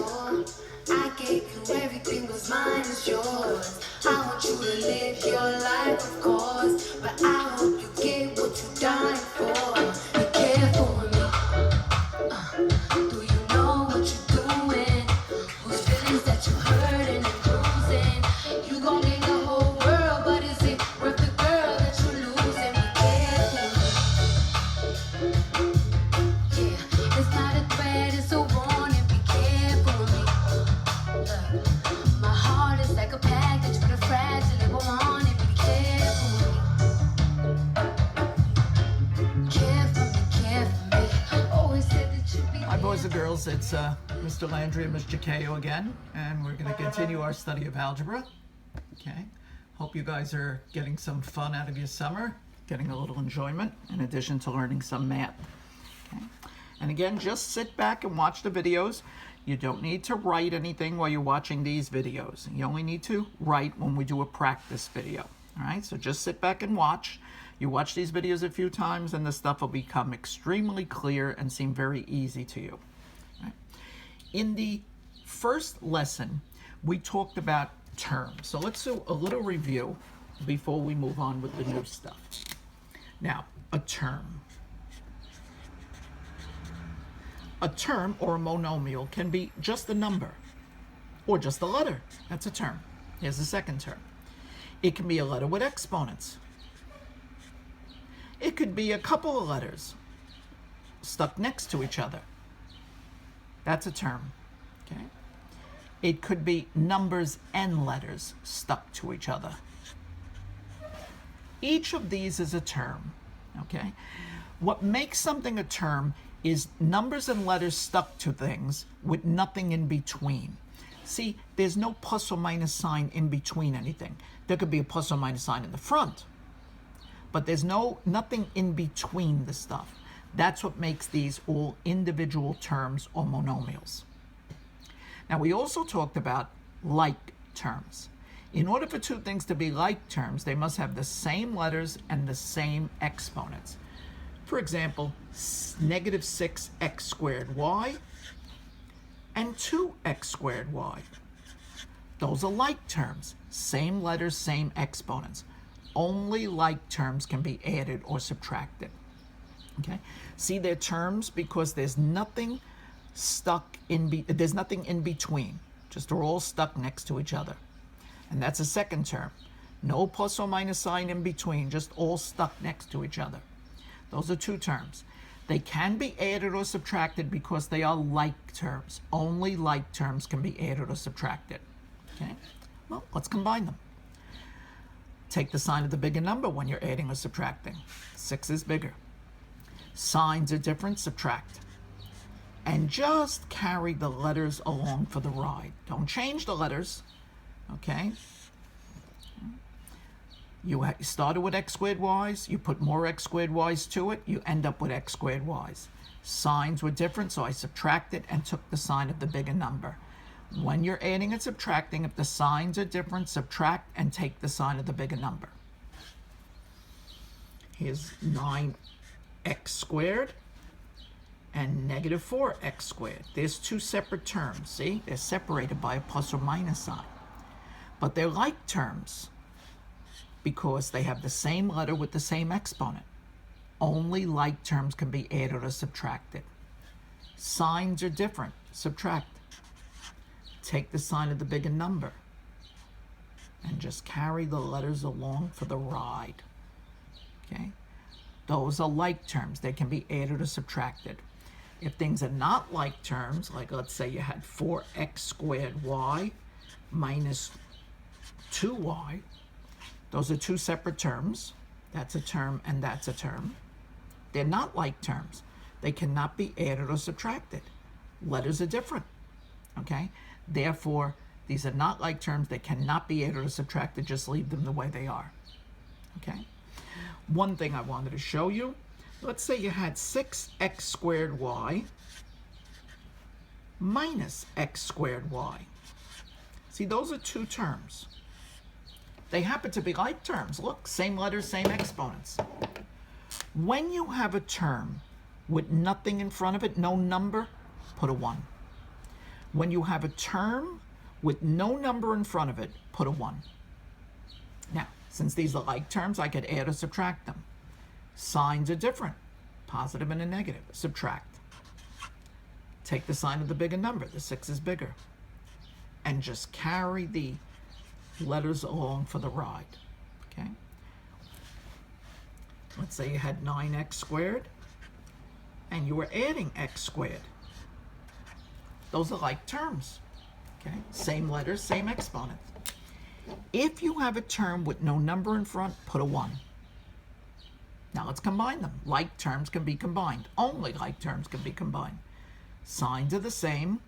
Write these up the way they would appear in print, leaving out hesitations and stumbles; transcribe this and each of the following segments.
sure. I gave you everything, was mine is yours. I want you to live your life, of course, but I hope you get what you died for. Be careful with me. Do you know what you're doing? Whose feelings that you hurting and bruising? You gon' gain the whole world, but is it worth the girl that you're losing? Be careful. Yeah, it's not a threat, it's a warning. Be careful with me. Look, my heart is like a package, but a fragile. Go on and be careful with me. Careful me. Always said that you'd be. Hi boys and girls, it's Mr. Landry and Ms. Jakeo again, and we're going to continue our study of algebra. Okay, hope you guys are getting some fun out of your summer, getting a little enjoyment in addition to learning some math. Okay, and again, just sit back and watch the videos. You don't need to write anything while you're watching these videos. You only need to write when we do a practice video. All right, so just sit back and watch. You watch these videos a few times and the stuff will become extremely clear and seem very easy to you. Right? In the first lesson, we talked about terms. So let's do a little review before we move on with the new stuff. Now, a term. A term or a monomial can be just a number or just a letter. That's a term. Here's the second term. It can be a letter with exponents. It could be a couple of letters stuck next to each other. That's a term. Okay. It could be numbers and letters stuck to each other. Each of these is a term. Okay. What makes something a term is numbers and letters stuck to things with nothing in between. See, there's no plus or minus sign in between anything. There could be a plus or minus sign in the front, but there's nothing in between the stuff. That's what makes these all individual terms or monomials. Now, we also talked about like terms. In order for two things to be like terms, they must have the same letters and the same exponents. For example, negative 6x squared y and 2x squared y. Those are like terms. Same letters, same exponents. Only like terms can be added or subtracted. Okay? See, they're terms because there's nothing there's nothing in between. Just they're all stuck next to each other. And that's a second term. No plus or minus sign in between, just all stuck next to each other. Those are two terms. They can be added or subtracted because they are like terms. Only like terms can be added or subtracted. Okay? Well, let's combine them. Take the sign of the bigger number when you're adding or subtracting. 6 is bigger. Signs are different, subtract. And just carry the letters along for the ride. Don't change the letters. Okay? You started with x squared y's, you put more x squared y's to it, you end up with x squared y's. Signs were different, so I subtracted and took the sign of the bigger number. When you're adding and subtracting, if the signs are different, subtract and take the sign of the bigger number. Here's 9x squared and negative 4x squared. There's two separate terms, see? They're separated by a plus or minus sign. But they're like terms because they have the same letter with the same exponent. Only like terms can be added or subtracted. Signs are different, subtract. Take the sign of the bigger number and just carry the letters along for the ride. Okay? Those are like terms. They can be added or subtracted. If things are not like terms, like let's say you had 4x squared y minus 2y, those are two separate terms. That's a term and that's a term. They're not like terms. They cannot be added or subtracted. Letters are different. Okay? Therefore, these are not like terms. They cannot be added or subtracted. Just leave them the way they are. Okay? One thing I wanted to show you. Let's say you had 6x squared y minus x squared y. See, those are two terms. They happen to be like terms. Look, same letters, same exponents. When you have a term with nothing in front of it, no number, put a 1. When you have a term with no number in front of it, put a 1. Now, since these are like terms, I could add or subtract them. Signs are different, positive and a negative. Subtract. Take the sign of the bigger number, the 6 is bigger, and just carry the letters along for the ride, okay? Let's say you had 9x squared, and you were adding x squared. Those are like terms, okay? Same letters, same exponent. If you have a term with no number in front, put a 1. Now let's combine them. Like terms can be combined. Only like terms can be combined. Signs are the same.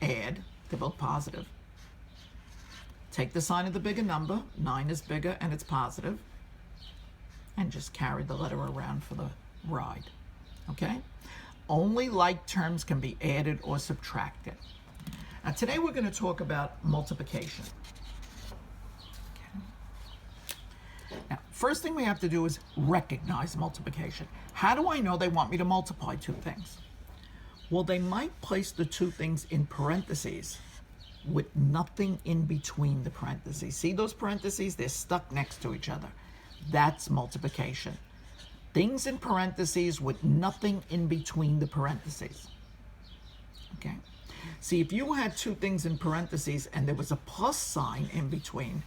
Add. They're both positive. Take the sign of the bigger number. 9 is bigger and it's positive. And just carry the letter around for the ride. Okay? Only like terms can be added or subtracted. Now today we're going to talk about multiplication. Now, first thing we have to do is recognize multiplication. How do I know they want me to multiply two things? Well, they might place the two things in parentheses with nothing in between the parentheses. See those parentheses? They're stuck next to each other. That's multiplication. Things in parentheses with nothing in between the parentheses. Okay? See, if you had two things in parentheses and there was a plus sign in between,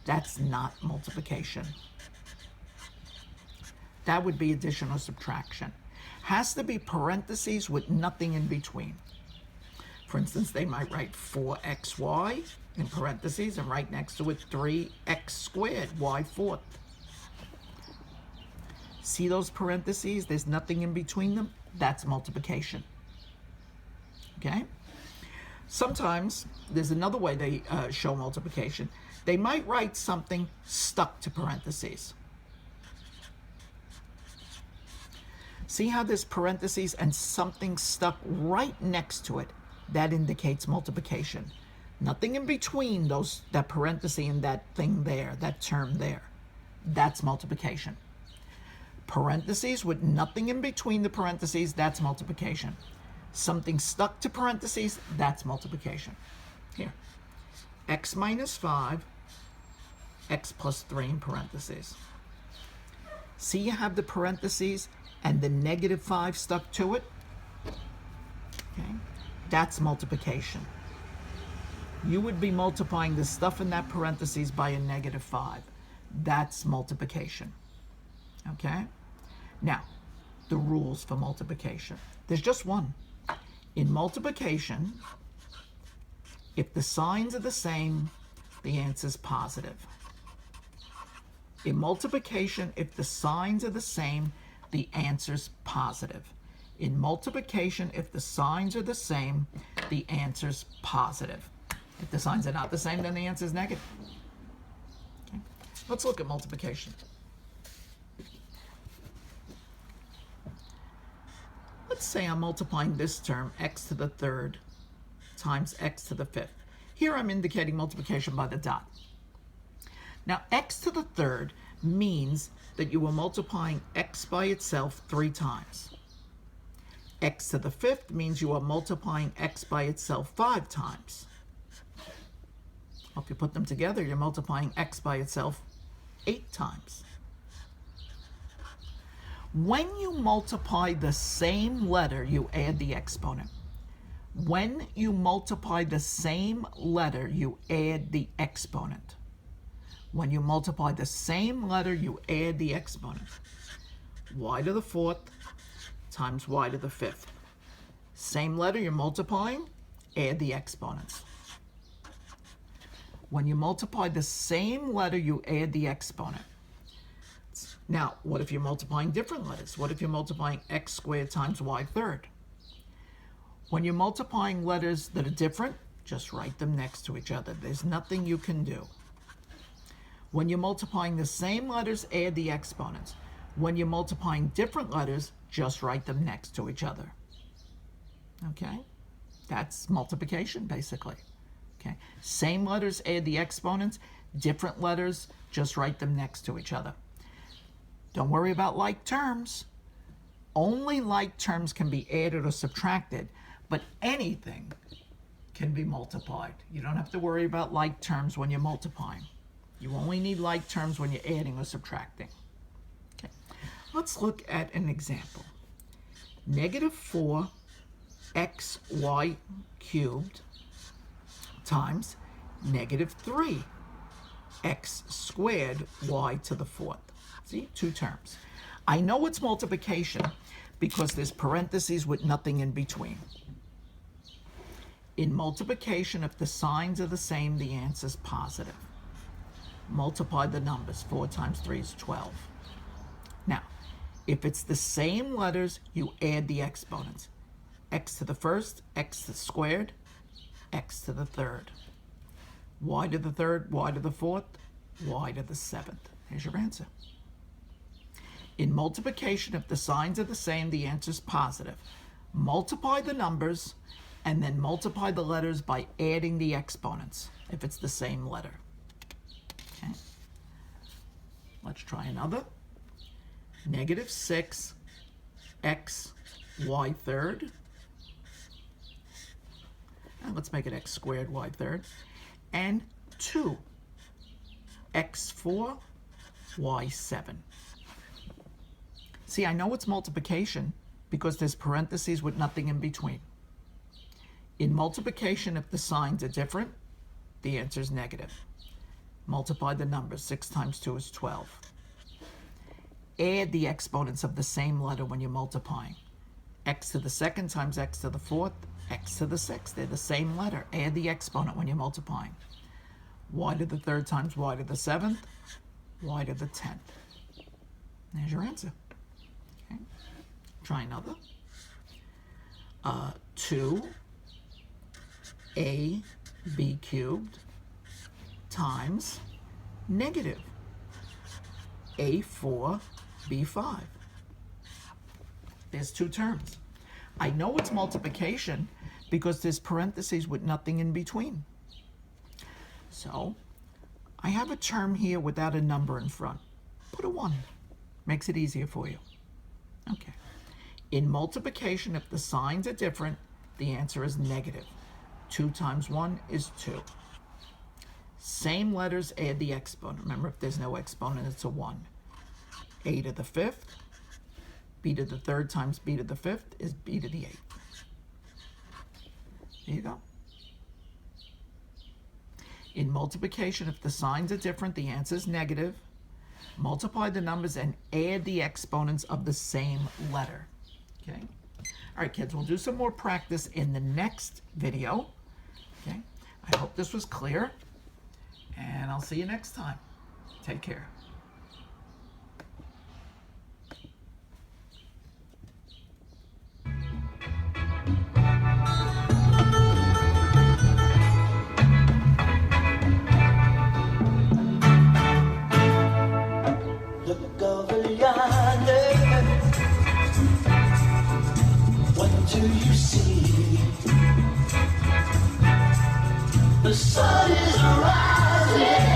that's not multiplication. That would be addition or subtraction. Has to be parentheses with nothing in between. For instance, they might write 4xy in parentheses and right next to it 3x squared, y fourth. See those parentheses? There's nothing in between them. That's multiplication. Okay? Sometimes there's another way they show multiplication. They might write something stuck to parentheses. See how there's parentheses and something stuck right next to it? That indicates multiplication. Nothing in between that parenthesis and that thing there, that term there. That's multiplication. Parentheses with nothing in between the parentheses, that's multiplication. Something stuck to parentheses, that's multiplication. Here, x minus 5, x plus 3 in parentheses. See, you have the parentheses and the negative 5 stuck to it? Okay, that's multiplication. You would be multiplying the stuff in that parentheses by a negative 5. That's multiplication. Okay? Now, the rules for multiplication. There's just one. In multiplication, if the signs are the same, the answer is positive. In multiplication, if the signs are the same, the answer's positive. In multiplication, if the signs are the same, the answer's positive. If the signs are not the same, then the answer's negative. Okay. Let's look at multiplication. Let's say I'm multiplying this term, x to the third times x to the fifth. Here I'm indicating multiplication by the dot. Now, x to the third means that you are multiplying x by itself 3 times. X to the fifth means you are multiplying x by itself 5 times. Well, if you put them together, you're multiplying x by itself 8 times. When you multiply the same letter, you add the exponent. When you multiply the same letter, you add the exponent. When you multiply the same letter, you add the exponent. Y to the fourth times y to the fifth. Same letter you're multiplying, add the exponents. When you multiply the same letter, you add the exponent. Now, what if you're multiplying different letters? What if you're multiplying x squared times y third? When you're multiplying letters that are different, just write them next to each other. There's nothing you can do. When you're multiplying the same letters, add the exponents. When you're multiplying different letters, just write them next to each other. Okay? That's multiplication, basically. Okay? Same letters, add the exponents. Different letters, just write them next to each other. Don't worry about like terms. Only like terms can be added or subtracted, but anything can be multiplied. You don't have to worry about like terms when you're multiplying. You only need like terms when you're adding or subtracting. Okay. Let's look at an example. Negative 4xy cubed times negative 3x squared y to the 4th. See, two terms. I know it's multiplication because there's parentheses with nothing in between. In multiplication, if the signs are the same, the answer is positive. Multiply the numbers. 4 times 3 is 12. Now, if it's the same letters, you add the exponents. X to the first, x to the squared, x to the third. Y to the third, y to the fourth, y to the seventh. Here's your answer. In multiplication, if the signs are the same, the answer is positive. Multiply the numbers and then multiply the letters by adding the exponents if it's the same letter. Okay. Let's try another. Negative 6 x y third. And let's make it x squared y third. And 2 x4 y 7. See, I know it's multiplication because there's parentheses with nothing in between. In multiplication, if the signs are different, the answer is negative. Multiply the numbers. 6 times 2 is 12. Add the exponents of the same letter when you're multiplying. X to the second times x to the fourth, x to the sixth. They're the same letter. Add the exponent when you're multiplying. Y to the third times y to the seventh, y to the 10th. There's your answer. Okay. Try another. 2ab cubed times negative a4b5. There's two terms. I know it's multiplication because there's parentheses with nothing in between. So I have a term here without a number in front. Put a 1. Makes it easier for you. Okay. In multiplication, if the signs are different, the answer is negative. 2 times 1 is 2. Same letters, add the exponent. Remember, if there's no exponent, it's a 1. A to the 5th, b to the 3rd times b to the 5th is b to the 8th. There you go. In multiplication, if the signs are different, the answer is negative. Multiply the numbers and add the exponents of the same letter. Okay? All right, kids, we'll do some more practice in the next video. Okay? I hope this was clear, and I'll see you next time. Take care. Look over yonder. What do you see? The sun is rising.